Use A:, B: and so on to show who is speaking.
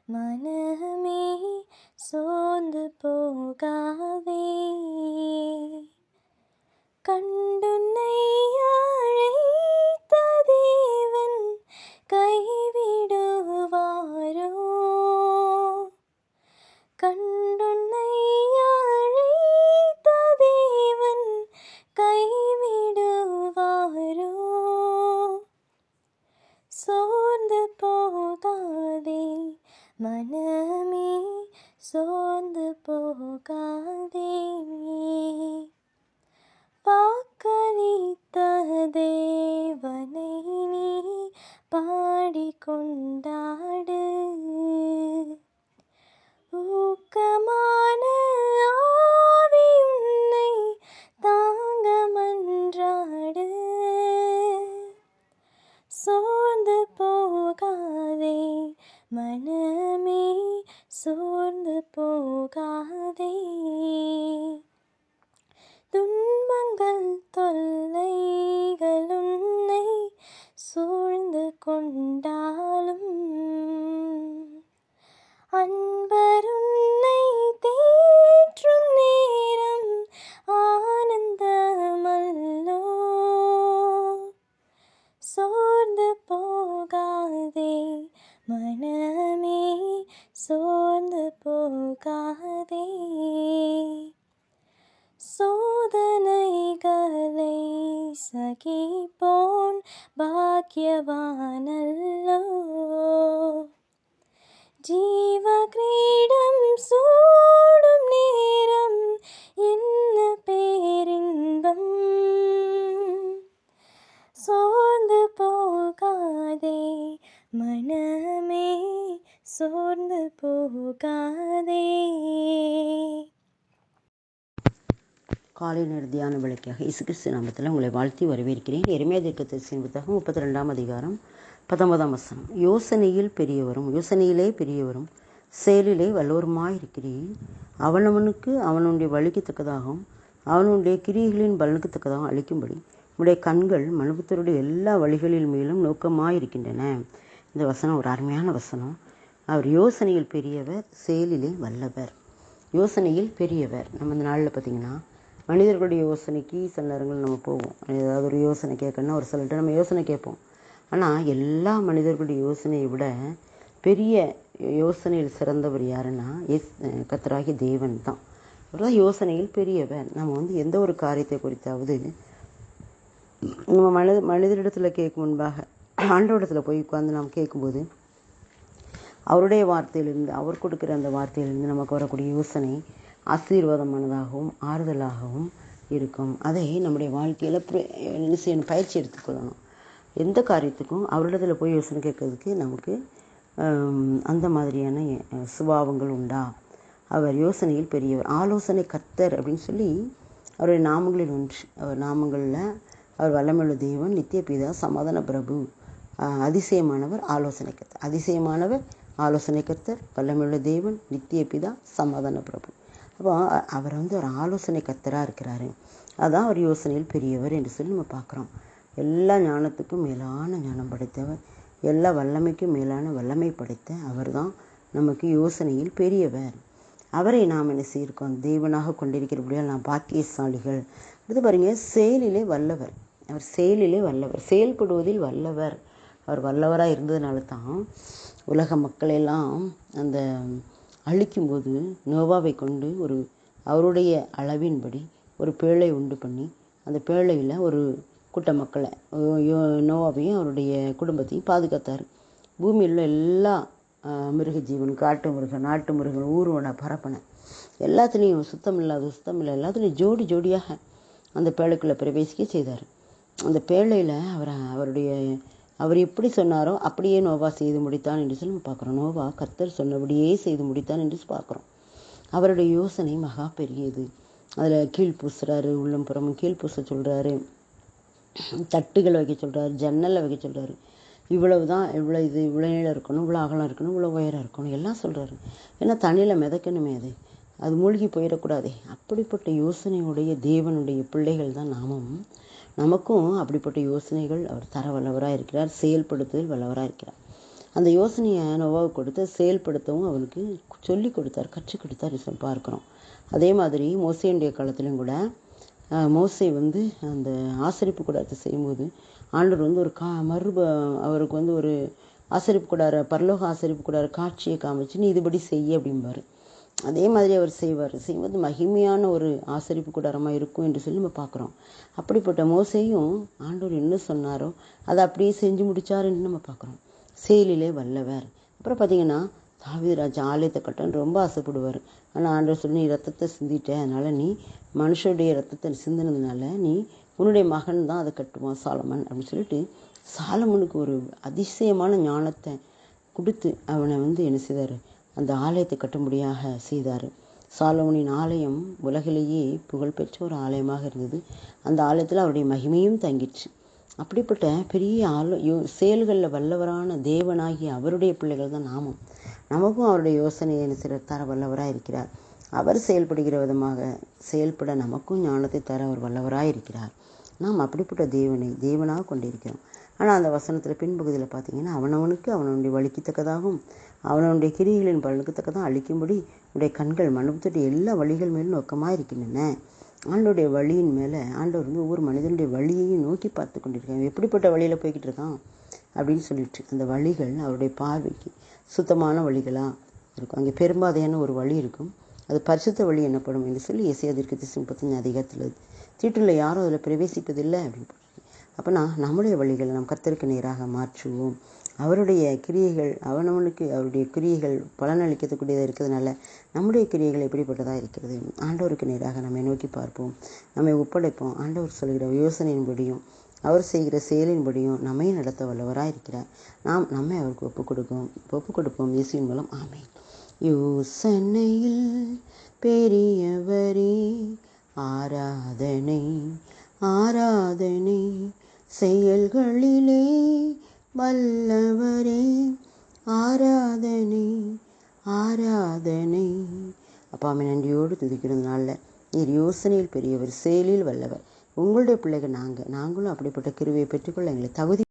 A: மனமே சோர்ந்து போகாதே, கண்டுன்னை அழைத்த தேவன் கைவிடுவாரோ? கண்டுன்னை அழைத்த தேவன் கைவிடுவாரோ? சோர்ந்து போகாதே மனமே, சோர்ந்து போகாதே. வாக்களித்த தேவனை நீ பாடிக்கொண்டாடு, ஊக்கமான ஆவி உன்னை தாங்க மன்றாடு. சோர்ந்து போகாதே மனமே, சோர்ந்து போகாதே. துன்பங்கள் தொல்லைகள் உன்னை சூழ்ந்து கொண்டாலும், அன்பர் உன்னை தேற்றும் நேரம் ஆனந்தமல்லோ. சோர்ந்து போகாதே மனமே, சோர்ந்து போகாதே. சோதனைகளை சகிப்போன் பாக்கியவானல்லோ. ஜீவ கிரீடம் சூடும் நேரம் என்ன பேரின்பம். சோர்ந்து போகாதே மனமே, சோர்ந்து போகாதே.
B: காலை நேர தியான விளக்காக இயேசு கிறிஸ்து நாமத்தில் உங்களை வாழ்த்தி வரவேற்கிறேன். எரேமியா தீர்க்கதரிசியின் புத்தகம் 32ஆம் அதிகாரம் 19ஆம் வசனம். யோசனையிலே பெரியவரும் செயலிலே வல்லவருமாயிருக்கிறீர். அவனவனுக்கு அவனுடைய வழிக்கு தக்கதாகவும் அவனுடைய கிரியைகளின் பலனுக்கு தக்கதாகவும் அளிக்கும்படி உடைய கண்கள் மனுபுத்தருடைய எல்லா வழிகளின் மேலும் நோக்கமாயிருக்கின்றன. இந்த வசனம் ஒரு அருமையான வசனம். அவர் யோசனையில் பெரியவர், செயலிலே வல்லவர். யோசனையில் பெரியவர். நம்ம இந்த நாளில் பார்த்திங்கன்னா மனிதர்களுடைய யோசனைக்கு சில நேரங்கள் நம்ம போவோம். ஏதாவது ஒரு யோசனை கேட்கணும்னா ஒரு சிலர்கிட்ட நம்ம யோசனை கேட்போம். ஆனால் எல்லா மனிதர்களுடைய யோசனையை விட பெரிய யோசனையில் சிறந்தவர் யாருன்னா கர்த்தராகிய தேவன் தான். அவர் தான் யோசனையில் பெரியவர். நம்ம எந்த ஒரு காரியத்தை குறித்தாவது நம்ம மனிதரிடத்தில் கேட்கும் முன்பாக ஆண்டவரிடத்தில் போய் உட்கார்ந்து நாம் கேட்கும்போது அவருடைய வார்த்தையிலிருந்து, அவர் கொடுக்குற அந்த வார்த்தையிலிருந்து நமக்கு வரக்கூடிய யோசனை ஆசீர்வாதமானதாகவும் ஆறுதலாகவும் இருக்கும். அதை நம்முடைய வாழ்க்கையில் பயிற்சி எடுத்துக்கொள்ளணும். எந்த காரியத்துக்கும் அவரிடத்தில் போய் யோசனை கேட்கறதுக்கு நமக்கு அந்த மாதிரியான சுபாவங்கள் உண்டா? அவர் யோசனையில் பெரியவர், ஆலோசனை கர்த்தர் அப்படின்னு சொல்லி அவருடைய நாமங்களில் ஒன்று. அவர் நாமங்களில் அவர் வல்லமையுள்ள தேவன், நித்திய பிதா, சமாதான பிரபு, அதிசயமானவர், ஆலோசனை கர்த்தர். அதிசயமானவர், ஆலோசனை கர்த்தர், வல்லமையுள்ள தேவன், நித்திய பிதா, சமாதான பிரபு. அப்போ அவர் ஒரு ஆலோசனை கர்த்தராக இருக்கிறாரு. அதான் அவர் யோசனையில் பெரியவர் என்று சொல்லி நம்ம பார்க்குறோம். எல்லா ஞானத்துக்கும் மேலான ஞானம் படைத்தவர், எல்லா வல்லமைக்கும் மேலான வல்லமை படைத்த அவர் தான் நமக்கு யோசனையில் பெரியவர். அவரை நாம் என்ன செய்யிருக்கோம்? தேவனாக கொண்டிருக்கிறபடியால் நாம் பாக்கியசாலிகள். இது பாருங்க, செயலிலே வல்லவர். அவர் செயலிலே வல்லவர், செயல்படுவதில் வல்லவர். அவர் வல்லவராக இருந்ததுனால தான் உலக மக்களெல்லாம் அந்த அழிக்கும்போது நோவாவை கொண்டு அவருடைய அளவின்படி ஒரு பேழை உண்டு பண்ணி அந்த பேழையில் ஒரு கூட்ட மக்களை, நோவாவையும் அவருடைய குடும்பத்தையும் பாதுகாத்தார். பூமியில் உள்ள எல்லா மிருக ஜீவன், காட்டு மிருகம், நாட்டு மிருகம், ஊர்வன, பரப்பன எல்லாத்துலேயும் சுத்தம் இல்லை எல்லாத்துலேயும் ஜோடி ஜோடியாக அந்த பேழைக்குள்ளே பிரவேசிக்க செய்தார். அந்த பேழையில் அவர் எப்படி சொன்னாரோ அப்படியே நோவா செய்து முடித்தான் என்று சொல்லி நம்ம பார்க்குறோம். நோவா கர்த்தர் சொன்னபடியே செய்து முடித்தான் என்று பார்க்குறோம். அவருடைய யோசனை மகா பெரியது. அதில் கீழ் பூசுறாரு, உள்ளம் புறமும் கீழ் பூச சொல்கிறாரு, தட்டுகள் வைக்க சொல்கிறாரு, ஜன்னலை வைக்க சொல்கிறாரு. இவ்வளவு தான், இவ்வளோ நீளம் இருக்கணும், இவ்வளோ அகலம் இருக்கணும், இவ்வளோ உயரம் இருக்கணும் எல்லாம் சொல்கிறாரு. ஏன்னா தண்ணியில் மிதக்கணுமே, அது மூழ்கி போயிடக்கூடாதே. அப்படிப்பட்ட யோசனையுடைய தேவனுடைய பிள்ளைகள் தான் நாமும். நமக்கும் அப்படிப்பட்ட யோசனைகள் அவர் தர வல்லவராக இருக்கிறார், செயல்படுத்துதல் வல்லவராக இருக்கிறார். அந்த யோசனையை நோவாவுக்கு கொடுத்து செயல்படுத்தவும் அவனுக்கு சொல்லி கொடுத்தார், கற்றுக் கொடுத்தார் பார்க்குறோம். அதே மாதிரி மோசேயுடைய காலத்திலும் கூட மோசே அந்த ஆசரிப்பு கூடாரத்தை செய்யும்போது ஆண்டவர் ஒரு அவருக்கு ஒரு ஆசரிப்பு கூடார, பரலோக ஆசரிப்பு கூடார காட்சியை காமிச்சு நீ இதுபடி செய்ய அப்படிம்பாரு. அதே மாதிரி அவர் செய்வது மகிமையான ஒரு ஆசரிப்பு கூடாரமாக இருக்கும் என்று சொல்லி நம்ம பார்க்குறோம். அப்படிப்பட்ட மோசேயும் ஆண்டவர் என்ன சொன்னாரோ அதை அப்படியே செஞ்சு முடிச்சாருன்னு நம்ம பார்க்குறோம். செயலிலே வல்லவர். அப்புறம் பார்த்தீங்கன்னா தாவீது ராஜா ஆலயத்தை கட்டன்னு ரொம்ப ஆசைப்படுவார். ஆனால் ஆண்டவர் சொல்லி நீ ரத்தத்தை சிந்திட்ட, அதனால் நீ மனுஷனுடைய ரத்தத்தை சிந்தினதுனால நீ உன்னுடைய மகன் தான் அதை கட்டுவான் சாலமன் அப்படின்னு சொல்லிட்டு சாலமனுக்கு ஒரு அதிசயமான ஞானத்தை கொடுத்து அவனை என்ன செய்தார், அந்த ஆலயத்தை கட்டும்படியாக செய்தார். சாலமோனின் ஆலயம் உலகிலேயே புகழ்பெற்ற ஒரு ஆலயமாக இருந்தது. அந்த ஆலயத்தில் அவருடைய மகிமையும் தங்கிடுச்சு. அப்படிப்பட்ட பெரிய செயல்களில் வல்லவரான தேவனாகிய அவருடைய பிள்ளைகள் தான் நாமும். நமக்கும் அவருடைய யோசனையை சிலர் தர வல்லவராக இருக்கிறார். அவர் செயல்படுகிற விதமாக செயல்பட நமக்கும் ஞானத்தை தர அவர் வல்லவராக இருக்கிறார். நாம் அப்படிப்பட்ட தேவனாக கொண்டிருக்கிறோம். ஆனால் அந்த வசனத்தில் பின்பகுதியில் பார்த்தீங்கன்னா அவனவனுக்கு அவனுடைய வலிக்கத்தக்கதாகவும் அவனுடைய கிரியைகளின் பலனுக்குத்தக்கதான் அளிக்கும்படி உடைய கண்கள் மனுபுத்துடைய எல்லா வழிகள் மேலும் நோக்கமாக இருக்கின்றன. ஆண்டோடைய வழியின் மேலே ஆண்டவர் ஒவ்வொரு மனிதனுடைய வழியையும் நோக்கி பார்த்து கொண்டிருக்காங்க. எப்படிப்பட்ட வழியில் போய்கிட்டு இருக்கான் அப்படின்னு சொல்லிட்டு அந்த வழிகள் அவருடைய பார்வைக்கு சுத்தமான வழிகளாக இருக்கும். அங்கே பெரும்பாதையான ஒரு வழி இருக்கும், அது பரிசுத்த வழி என்னப்படும் என்று சொல்லி எசேயா தீர்க்கதரிசி 35 அதிகாரத்தில் தீட்டுள்ள யாரும் அதில் பிரவேசிப்பதில்லை அப்படின்னு. அப்போனா நம்முடைய வழிகளை நம் கர்த்தருக்கு நேராக மாற்றுவோம். அவருடைய கிரியைகள் அவனவனுக்கு அவருடைய கிரியைகள் பலனளிக்கக்கூடியதாக இருக்கிறதுனால நம்முடைய கிரியைகள் எப்படிப்பட்டதாக இருக்கிறது, ஆண்டவருக்கு நேராக நம்மை நோக்கி பார்ப்போம், நம்மை ஒப்படைப்போம். ஆண்டவர் சொல்கிற யோசனையின்படியும் அவர் செய்கிற செயலின்படியும் நம்மை நடத்த வல்லவராக இருக்கிறார். நாம் நம்மை அவருக்கு ஒப்புக் கொடுப்போம் இயேசுவின் மூலம். ஆமென். யோசனையில் பெரியவரே ஆராதனை ஆராதனை, செயல்களிலே வல்லவரே ஆராதனை ஆராதனை. அப்பாவை நன்றியோடு துதிக்கிறதுனால நீர் யோசனையில் பெரியவர், செயலில் வல்லவர். உங்களுடைய பிள்ளைகள் நாங்களும் அப்படிப்பட்ட கிருபையை பெற்றுக்கொள்ள எங்களை தகுதி